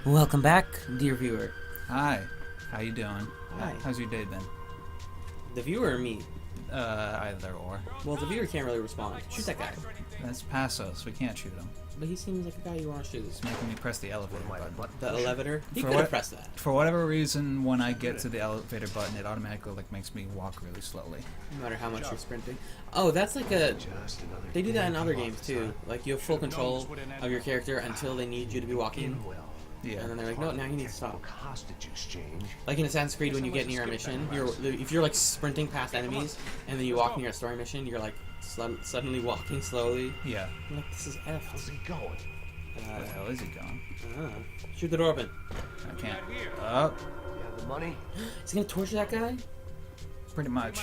Welcome back, dear viewer. Hi, how you doing? Hi. How's your day been? The viewer or me? Either or. Well, the viewer can't really respond. Shoot that guy. That's Passos. We can't shoot him. But he seems like a guy you want to shoot. He's making me press the elevator button. The elevator? He For could have what- pressed that. For whatever reason, when I get to the elevator button, it automatically makes me walk really slowly. No matter how much you're sprinting. Oh, that's like a... They do that in other games, too. Like, you have full control of your character until they need you to be walking. Yeah. And then they're like, no, now you need to stop. Hostage exchange. Like in Assassin's Creed, when you get near a mission, if you're like sprinting past enemies, and then you walk near a story mission, you're like suddenly walking slowly. Yeah. I'm like, this is F. How's he going? Where the hell is he going? Shoot the door open. I can't. Oh, You have the money? Is he gonna torture that guy? pretty much.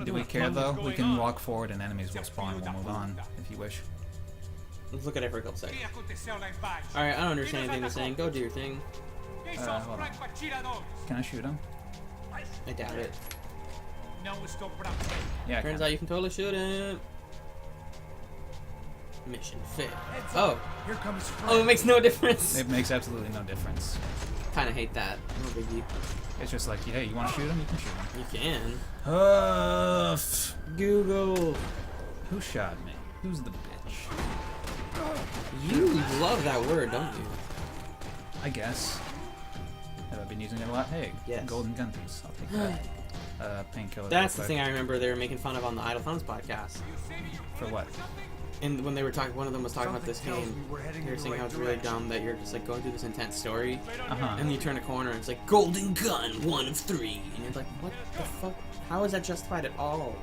Do we care though? We can walk forward and enemies will spawn. We'll move on if you wish. Let's look at it for a couple seconds. Alright, I don't understand anything they're saying. Go do your thing. Hold on. Can I shoot him? I doubt it. Yeah. I Turns can. out you can totally shoot him. Mission failed. Oh. Here comes Oh, it makes no difference. It makes absolutely no difference. Kinda hate that. No biggie. It's just like, hey, you want to shoot him? You can shoot him. You can. Google. Who shot me? Who's the bitch? You love that word, don't you? I guess. Have I been using it a lot? Hey, Yes. golden gun piece. I'll take that. Painkiller. That's the thing I remember they were making fun of on the Idle Thumbs podcast. For what? And when they were talking, one of them was talking about this game. They were saying how it's really dumb that you're just like going through this intense story, Uh-huh. and then you turn a corner and it's like golden gun, 1 of 3, and you're like, what the fuck? How is that justified at all?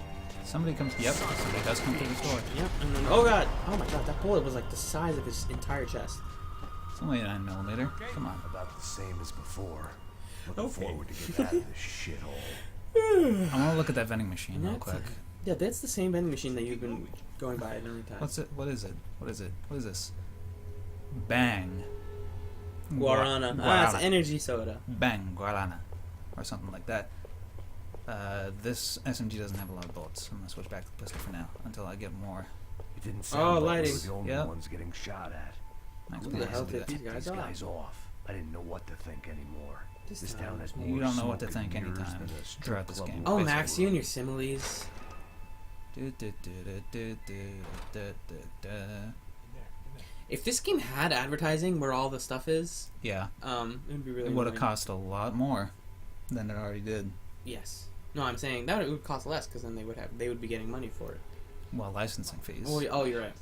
Somebody comes. Yep. Somebody does come through the store. Yep. And then oh god, oh my god, that bullet was like the size of his entire chest. It's only a 9mm. Come on. about the same as before. Looking Okay. forward to get out of this shithole. I want to look at that vending machine real quick. Yeah, that's the same vending machine that you've been going by at every time. What's it? What is it? What is it? What is this? Bang. Guarana. Ah, it's energy soda. Bang, Guarana. Or something like that. This SMG doesn't have a lot of bullets. I'm going to switch back to the pistol for now until I get more. It didn't sound like lighting. we were the only Yep. ones getting shot at. Max Who the bullets hell will do did that. these guys This off? guy's off. I didn't know what to think anymore. This town town has is- more You don't know what to smoke and think mirrors anytime than a strip throughout this club game. in Oh, West Max, End. you and your similes. If this game had advertising where all the stuff is, Yeah. it would be really It would have annoying. cost a lot more than it already did. Yes. No, I'm saying that it would cost less because then they would be getting money for it. Well, licensing fees. Oh, you're right.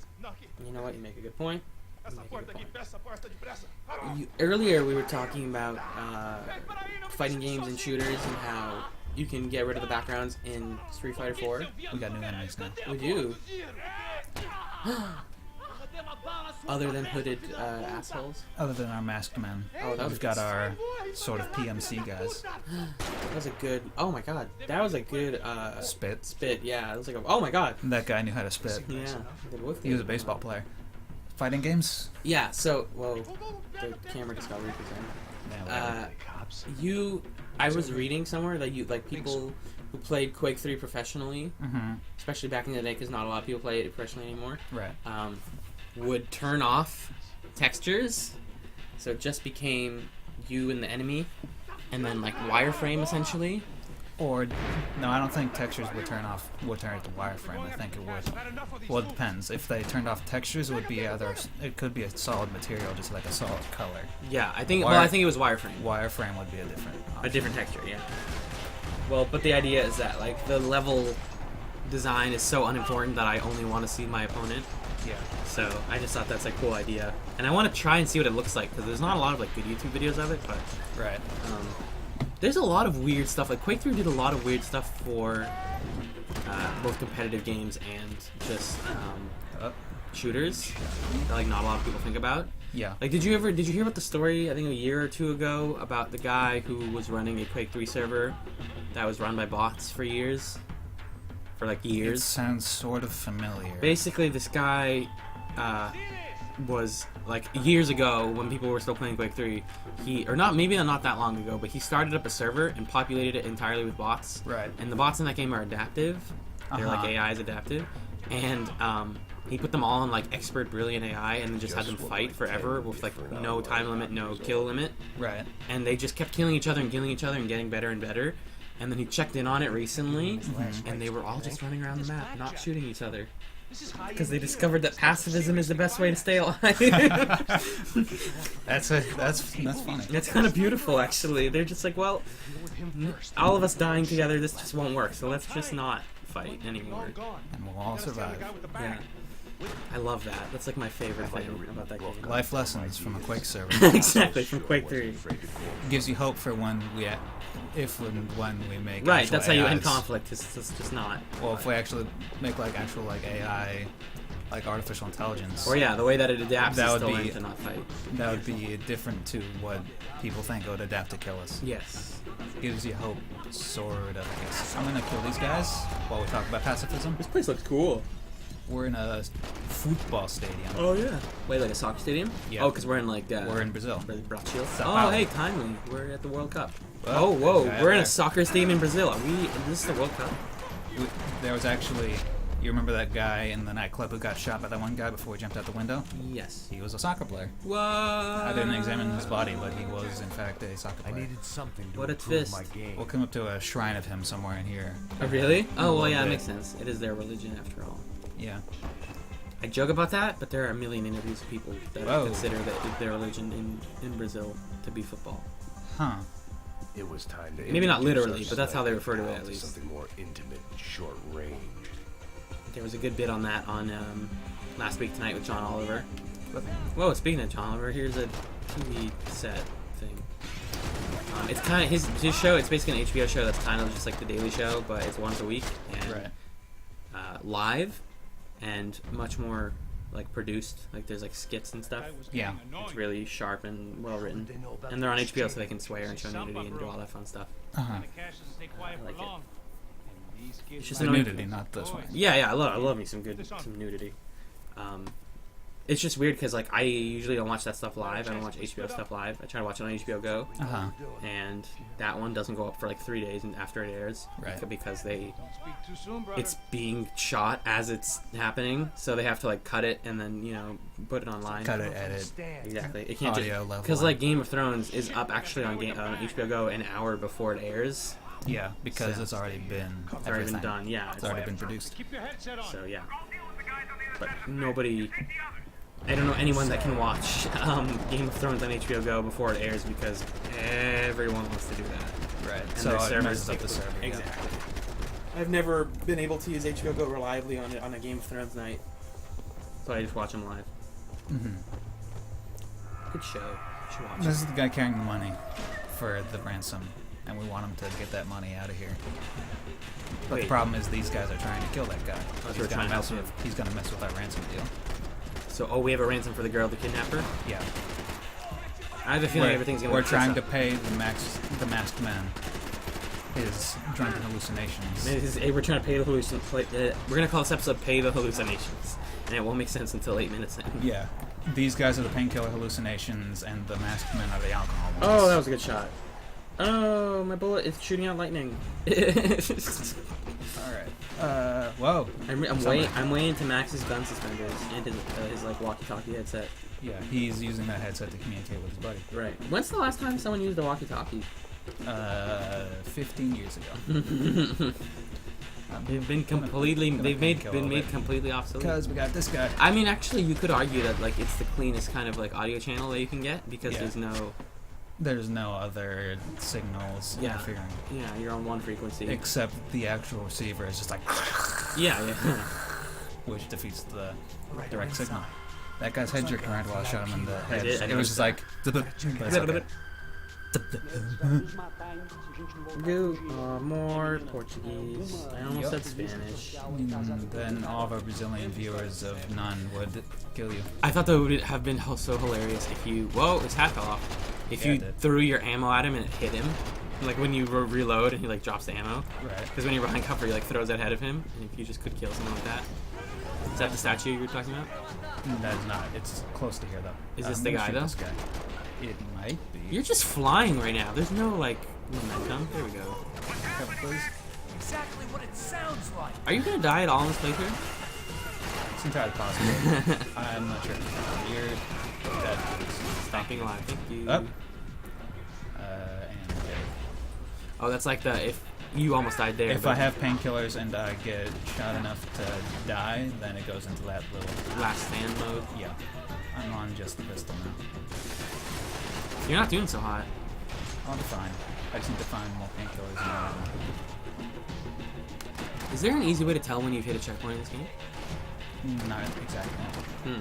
You know what? You make a good point. You make a good point. Earlier we were talking about fighting games and shooters and how you can get rid of the backgrounds in Street Fighter 4. We got new enemies now. We do. Other than hooded assholes. Other than our masked men. Oh, that was We've got good. our sort of PMC guys. That was a good. Oh my god, that was a good Spit. spit. Yeah, it was like oh my god. That guy knew how to spit. Yeah, the wolf He was a did. baseball player. Fighting games? Yeah. So the camera discovery percent. Yeah, You, I was reading somewhere that you like people who played Quake 3 professionally, Mm-hmm. especially back in the day, because not a lot of people play it professionally anymore. Right. Would turn off textures, so it just became you and the enemy, and then like wireframe essentially. Or, no, I don't think textures would turn it to wireframe. I think it would. Well, it depends. If they turned off textures, it would be it could be a solid material, just like a solid color. Yeah, I think. Wire- I think it was wireframe. Wireframe would be a different A option. different texture, yeah. Well, but the idea is that like the level design is so unimportant that I only want to see my opponent. Yeah. So I just thought that's a cool idea, and I want to try and see what it looks like because there's not a lot of like good YouTube videos of it, but Right. there's a lot of weird stuff. Like Quake 3 did a lot of weird stuff for both competitive games and just shooters that like not a lot of people think about. Yeah. Like, did you hear about the story, I think a year or two ago, about the guy who was running a Quake 3 server that was run by bots for years? For, like, It years. sounds sort of familiar. Basically, this guy was, like, years ago, when people were still playing Quake 3, maybe not that long ago, but he started up a server and populated it entirely with bots. Right. And the bots in that game are adaptive. They're, like, Uh-huh. AIs adaptive. And, He put them all on like expert, brilliant AI, and then just had them fight forever with like no time limit, no kill limit. Right. And they just kept killing each other and killing each other and getting better and better. And then he checked in on it recently, and they were all just running around the map, not shooting each other. Because they discovered that pacifism is the best way to stay alive. That's funny. It's kind of beautiful, actually. They're just like, well, all of us dying together, this just won't work, so let's just not fight anymore. And we'll all survive. Yeah. I love that. That's like my favorite thing about that game. Life lessons from a Quake server. Exactly, from Quake 3. Gives you hope for when we, if and when we make. Right, actual that's how you end AIs. conflict. It's just not. Well, if we actually make like actual like AI, like artificial intelligence. Or yeah, the way that it adapts That is would still be- meant to not fight. That would be different to what people think it would adapt to kill us. Yes. Gives you hope, sort of. I guess. I'm gonna kill these guys while we talk about pacifism. This place looks cool. We're in a football stadium. Oh yeah. Wait, like a soccer stadium? Yeah. Oh, because we're in like. We're in Brazil. Brazil. Sao Oh, Paulo. hey, timely. We're at the World Cup. Well, Oh, whoa. yeah, We're in yeah. a soccer stadium in Brazil. Are we? This is the World Cup. There was actually, you remember that guy in the nightclub who got shot by that one guy before he jumped out the window? Yes. He was a soccer player. What? I didn't examine his body, but he was in fact a soccer I player. needed something to What a improve twist. my game. We'll come up to a shrine of him somewhere in here. Oh, really? Oh, well, little yeah, that bit. makes sense. It is their religion after all. Yeah. I joke about that, but there are a million interviews of people that Whoa. consider that their religion in Brazil to be football. Huh. It was time to Maybe not introduce literally, but that's how they refer to it, ourselves at least. Something more intimate and short range. There was a good bit on that on Last Week Tonight with John Oliver. Whoa, speaking of John Oliver, here's a TV set thing. It's kind of his show. It's basically an HBO show that's kind of just like The Daily Show, but it's once a week and Right. live and much more like produced. Like there's like skits and stuff. Yeah. It's really sharp and well written. They know about And they're on HBO, so they can swear and show nudity and do all that fun stuff. Uh-huh. I like it. It's just The annoying. nudity, not this one. Yeah, I love me some nudity. It's just weird because like I usually don't watch that stuff live. I don't watch HBO stuff live. I try to watch it on HBO Go, Uh-huh. and that one doesn't go up for like 3 days and after it airs, Right. because it's being shot as it's happening, so they have to like cut it and then put it online. Cut it, edit. Exactly. It can't Audio level. because like Game of Thrones is up actually on HBO Go an hour before it airs. Yeah, because So- it's already been It's already everything. been done. Yeah, It's already been produced. So yeah, but nobody. I don't know anyone that can watch Game of Thrones on HBO Go before it airs because everyone wants to do that. Right. And So their it servers messes up take the server. yeah. Exactly. I've never been able to use HBO Go reliably on a Game of Thrones night, so I just watch them live. Mm-hmm. Good show. You should watch This it. is the guy carrying the money for the ransom, and we want him to get that money out of here. But the Wait. problem is these guys are trying to kill that guy. so He's we're gonna trying to mess help with. He's gonna mess with our ransom deal. So, we have a ransom for the girl, the kidnapper. Yeah. I have a feeling everything's gonna. We're be trying to fixed pay the masked man his drunken hallucinations. up. We're trying to pay the hallucinations. We're gonna call this episode "Pay the Hallucinations," and it won't make sense until 8 minutes in. Yeah. These guys are the painkiller hallucinations, and the masked men are the alcohol ones. Oh, that was a good shot. Oh, my bullet is shooting out lightning. Alright. Whoa. I'm way into Max's gun suspenders and his like walkie-talkie headset. Yeah, he's using that headset to communicate with his buddy. Right. When's the last time someone used a walkie-talkie? 15 years ago. They've been completely. They've been made completely obsolete. Because we got this guy. I mean, actually, you could argue that like it's the cleanest kind of like audio channel that you can get because Yeah. there's no. There's no other signals Yeah. interfering. Yeah, you're on one frequency. Except the actual receiver is just like, Yeah. which defeats the direct signal. That guy's head jerked around while I shot him in the head. did- I It was just like, but it's okay. Do more Portuguese. I almost said Spanish. Then all of our Brazilian viewers of none would kill you. I thought that would have been so hilarious if you. Whoa, his hat fell off. If Yeah, you it did. threw your ammo at him and it hit him, like when you reload and he like drops the ammo. Right. Because when you're behind cover, he like throws it ahead of him, and if you just could kill someone like that. Is that the statue you were talking about? That's not. It's close to here though. Is this I'm the gonna guy, shoot though? This guy. It might be. You're just flying right now. There's no like momentum. There we go. Cover, please. Exactly what it sounds like. Are you gonna die at all in this playthrough? It's entirely possible. I'm not sure. Weird. That Stopping alive. Thank you. Up. And Oh, that's like the if you almost died there. if I have painkillers and I get shot enough to die, then it goes into that little last stand mode. Yeah. I'm on just the pistol now. You're not doing so hot. I'll be fine. I just need to find more painkillers. Is there an easy way to tell when you've hit a checkpoint in this game? Not exactly.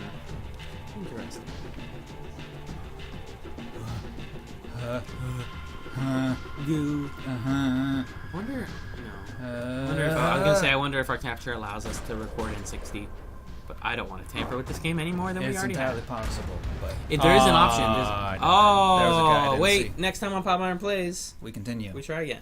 Interesting. Goo. Wonder. No. I wonder if our capture allows us to record in 60. But I don't want to tamper with this game any more than we already have. It's entirely possible, but if there is an option. There was a guy I didn't Wait! see. Next time on Pop Iron Plays, we continue. we try again.